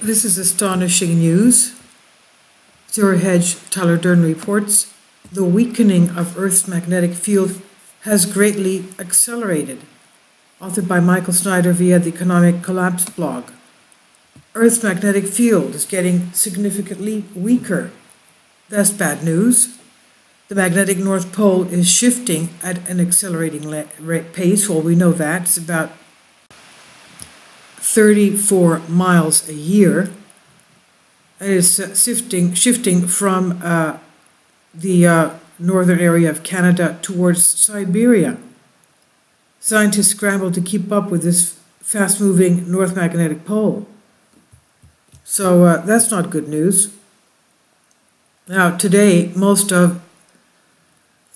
This is astonishing news. Zero Hedge Tyler Dern reports the weakening of Earth's magnetic field has greatly accelerated. Authored by Michael Snyder via the Economic Collapse blog. Earth's magnetic field is getting significantly weaker. That's bad news. The magnetic North Pole is shifting at an accelerating pace. Well, we know that. It's about 34 miles a year. It is shifting from the northern area of Canada towards Siberia. Scientists scramble to keep up with this fast-moving North Magnetic Pole. So that's not good news. Now, today, most of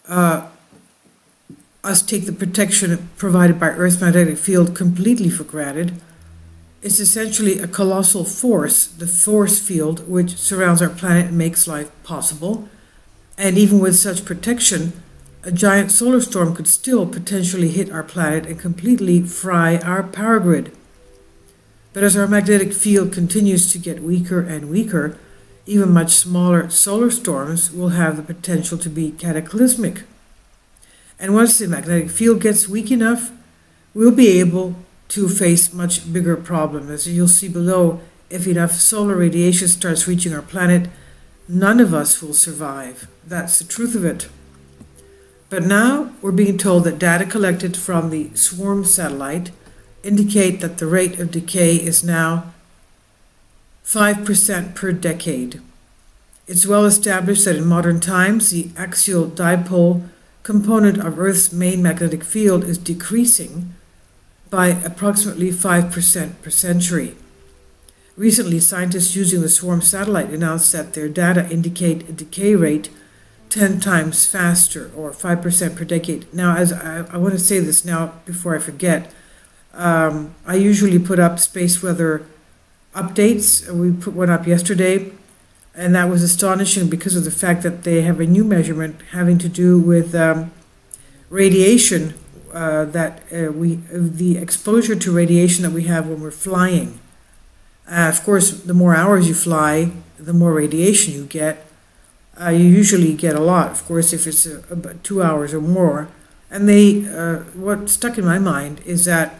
us take the protection provided by Earth's magnetic field completely for granted. It's essentially a colossal force, the force field, which surrounds our planet and makes life possible. And even with such protection, a giant solar storm could still potentially hit our planet and completely fry our power grid. But as our magnetic field continues to get weaker and weaker, even much smaller solar storms will have the potential to be cataclysmic. And once the magnetic field gets weak enough, we'll be able to face much bigger problems. As you'll see below, if enough solar radiation starts reaching our planet, none of us will survive. That's the truth of it. But now we're being told that data collected from the Swarm satellite indicate that the rate of decay is now 5% per decade. It's well established that in modern times, the axial dipole component of Earth's main magnetic field is decreasing by approximately 5% per century. Recently, scientists using the Swarm satellite announced that their data indicate a decay rate 10 times faster, or 5% per decade. Now, as I want to say this now before I forget, I usually put up space weather updates. We put one up yesterday, and that was astonishing because of the fact that they have a new measurement having to do with radiation, the exposure to radiation that we have when we're flying. Of course, the more hours you fly, the more radiation you get. You usually get a lot, of course, if it's about 2 hours or more. And what stuck in my mind is that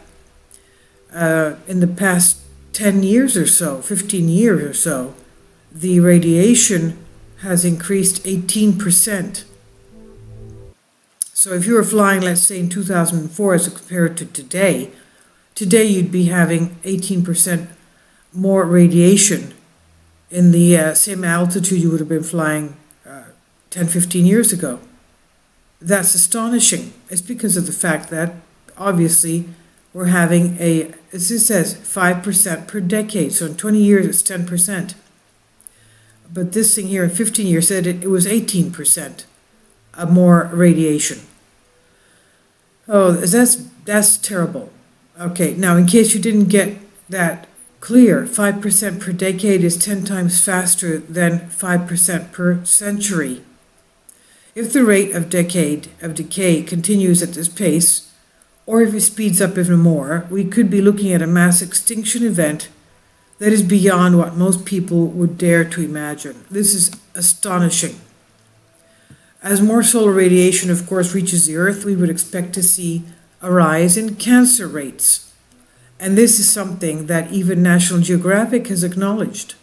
in the past 10 years or so, 15 years or so, the radiation has increased 18%. So if you were flying, let's say in 2004 as compared to today, you'd be having 18% more radiation in the same altitude you would have been flying 10, 15 years ago. That's astonishing. It's because of the fact that, obviously, we're having as it says, 5% per decade. So in 20 years, it's 10%. But this thing here in 15 years said it was 18% of more radiation. Oh, that's terrible. Okay, now in case you didn't get that clear, 5% per decade is 10 times faster than 5% per century. If the rate of decay continues at this pace, or if it speeds up even more, we could be looking at a mass extinction event that is beyond what most people would dare to imagine. This is astonishing. As more solar radiation, of course, reaches the Earth, we would expect to see a rise in cancer rates. And this is something that even National Geographic has acknowledged.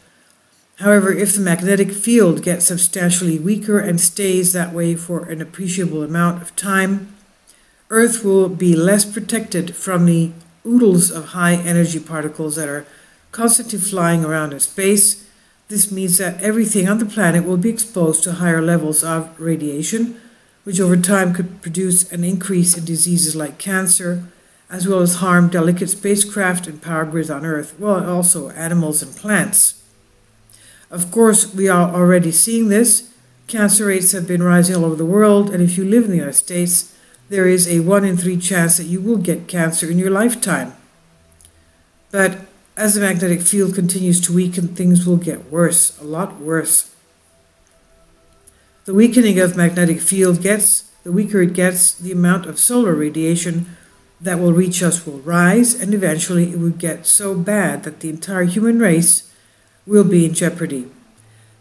However, if the magnetic field gets substantially weaker and stays that way for an appreciable amount of time, Earth will be less protected from the oodles of high-energy particles that are constantly flying around in space. This means that everything on the planet will be exposed to higher levels of radiation, which over time could produce an increase in diseases like cancer, as well as harm delicate spacecraft and power grids on Earth, well, also animals and plants. Of course, we are already seeing this. Cancer rates have been rising all over the world, and if you live in the United States, there is a 1 in 3 chance that you will get cancer in your lifetime. But as the magnetic field continues to weaken, things will get worse, a lot worse. The weakening of magnetic field the weaker it gets, the amount of solar radiation that will reach us will rise, and eventually it will get so bad that the entire human race will be in jeopardy.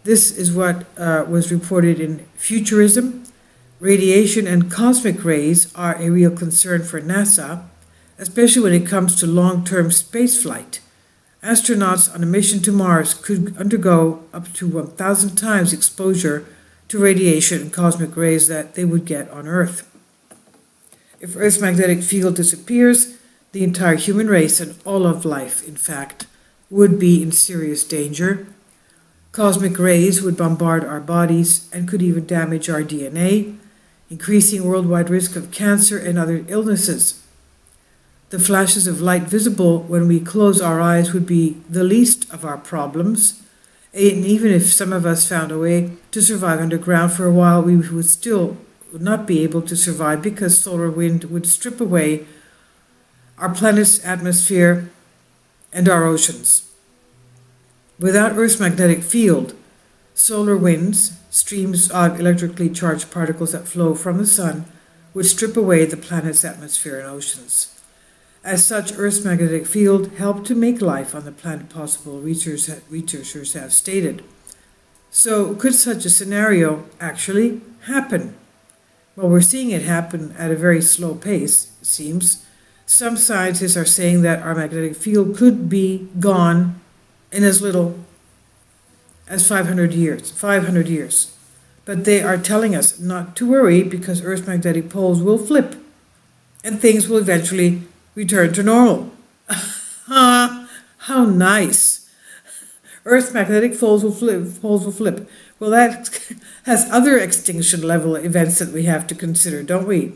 This is what was reported in Futurism. Radiation and cosmic rays are a real concern for NASA, especially when it comes to long-term spaceflight. Astronauts on a mission to Mars could undergo up to 1,000 times exposure to radiation and cosmic rays that they would get on Earth. If Earth's magnetic field disappears, the entire human race and all of life, in fact, would be in serious danger. Cosmic rays would bombard our bodies and could even damage our DNA, increasing worldwide risk of cancer and other illnesses. The flashes of light visible when we close our eyes would be the least of our problems, and even if some of us found a way to survive underground for a while, we would still not be able to survive because solar wind would strip away our planet's atmosphere and our oceans. Without Earth's magnetic field, solar winds, streams of electrically charged particles that flow from the sun, would strip away the planet's atmosphere and oceans. As such, Earth's magnetic field helped to make life on the planet possible, researchers have stated. So, could such a scenario actually happen? Well, we're seeing it happen at a very slow pace, it seems. Some scientists are saying that our magnetic field could be gone in as little as 500 years. But they are telling us not to worry because Earth's magnetic poles will flip and things will eventually return to normal. How nice. Earth's magnetic poles will flip. Well, that has other extinction level events that we have to consider, don't we?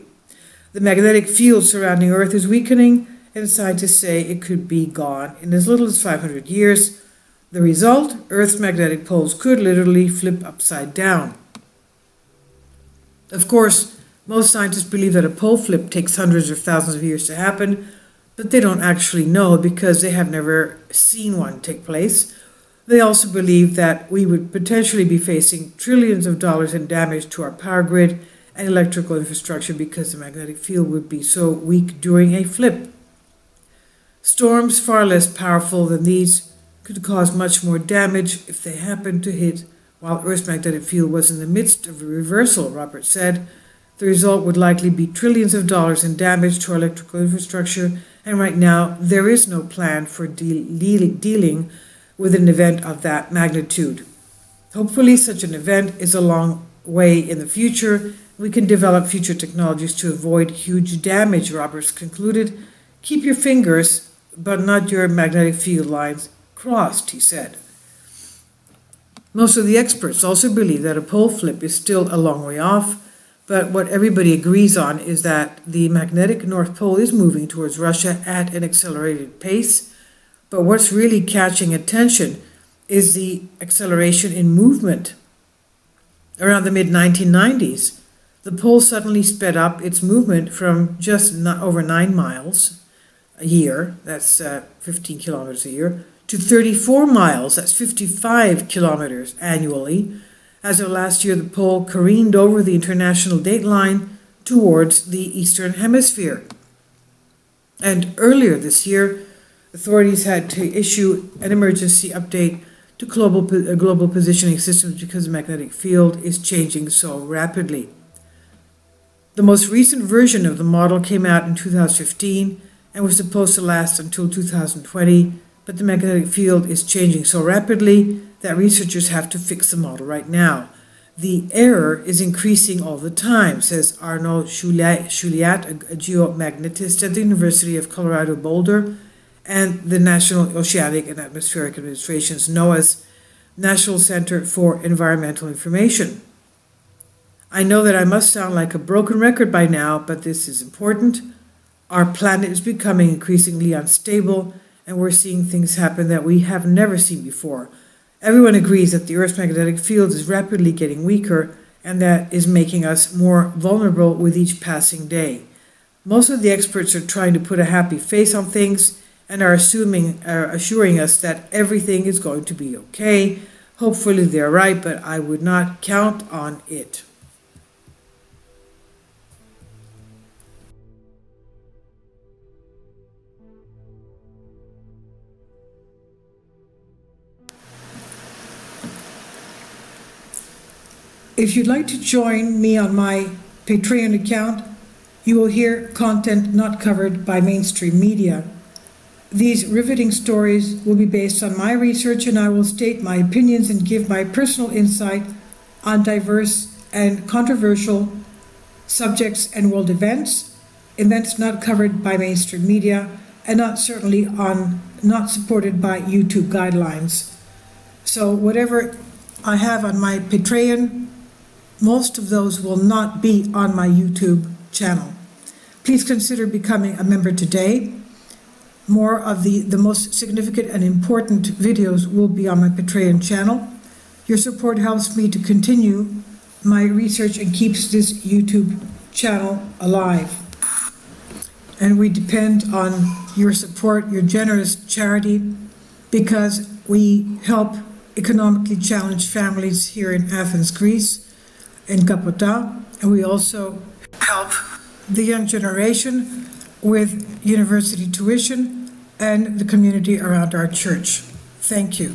The magnetic field surrounding Earth is weakening, and scientists say it could be gone in as little as 500 years. The result, Earth's magnetic poles could literally flip upside down. Of course, most scientists believe that a pole flip takes hundreds or thousands of years to happen, but they don't actually know because they have never seen one take place. They also believe that we would potentially be facing trillions of dollars in damage to our power grid and electrical infrastructure because the magnetic field would be so weak during a flip. Storms far less powerful than these could cause much more damage if they happened to hit while Earth's magnetic field was in the midst of a reversal, Robert said. The result would likely be trillions of dollars in damage to our electrical infrastructure, and right now there is no plan for dealing with an event of that magnitude. Hopefully such an event is a long way in the future. We can develop future technologies to avoid huge damage, Roberts concluded. Keep your fingers, but not your magnetic field lines, crossed, he said. Most of the experts also believe that a pole flip is still a long way off, but what everybody agrees on is that the magnetic North Pole is moving towards Russia at an accelerated pace. But what's really catching attention is the acceleration in movement. Around the mid-1990s, the pole suddenly sped up its movement from just over 9 miles a year, that's 15 kilometers a year, to 34 miles, that's 55 kilometers annually. As of last year, the pole careened over the international date line towards the Eastern Hemisphere. And earlier this year, authorities had to issue an emergency update to global positioning systems because the magnetic field is changing so rapidly. The most recent version of the model came out in 2015 and was supposed to last until 2020, but the magnetic field is changing so rapidly that researchers have to fix the model right now. The error is increasing all the time, says Arnaud Chouliat, a geomagnetist at the University of Colorado Boulder and the National Oceanic and Atmospheric Administration's NOAA's National Center for Environmental Information. I know that I must sound like a broken record by now, but this is important. Our planet is becoming increasingly unstable, and we're seeing things happen that we have never seen before. Everyone agrees that the Earth's magnetic field is rapidly getting weaker, and that is making us more vulnerable with each passing day. Most of the experts are trying to put a happy face on things and are assuring us that everything is going to be okay. Hopefully they're right, but I would not count on it. If you'd like to join me on my Patreon account, you will hear content not covered by mainstream media. These riveting stories will be based on my research, and I will state my opinions and give my personal insight on diverse and controversial subjects and world events not covered by mainstream media, and not supported by YouTube guidelines. So whatever I have on my Patreon, most of those will not be on my YouTube channel. Please consider becoming a member today. More of the most significant and important videos will be on my Patreon channel. Your support helps me to continue my research and keeps this YouTube channel alive. And we depend on your support, your generous charity, because we help economically challenged families here in Athens, Greece, in Kapota, and we also help the young generation with university tuition and the community around our church. Thank you.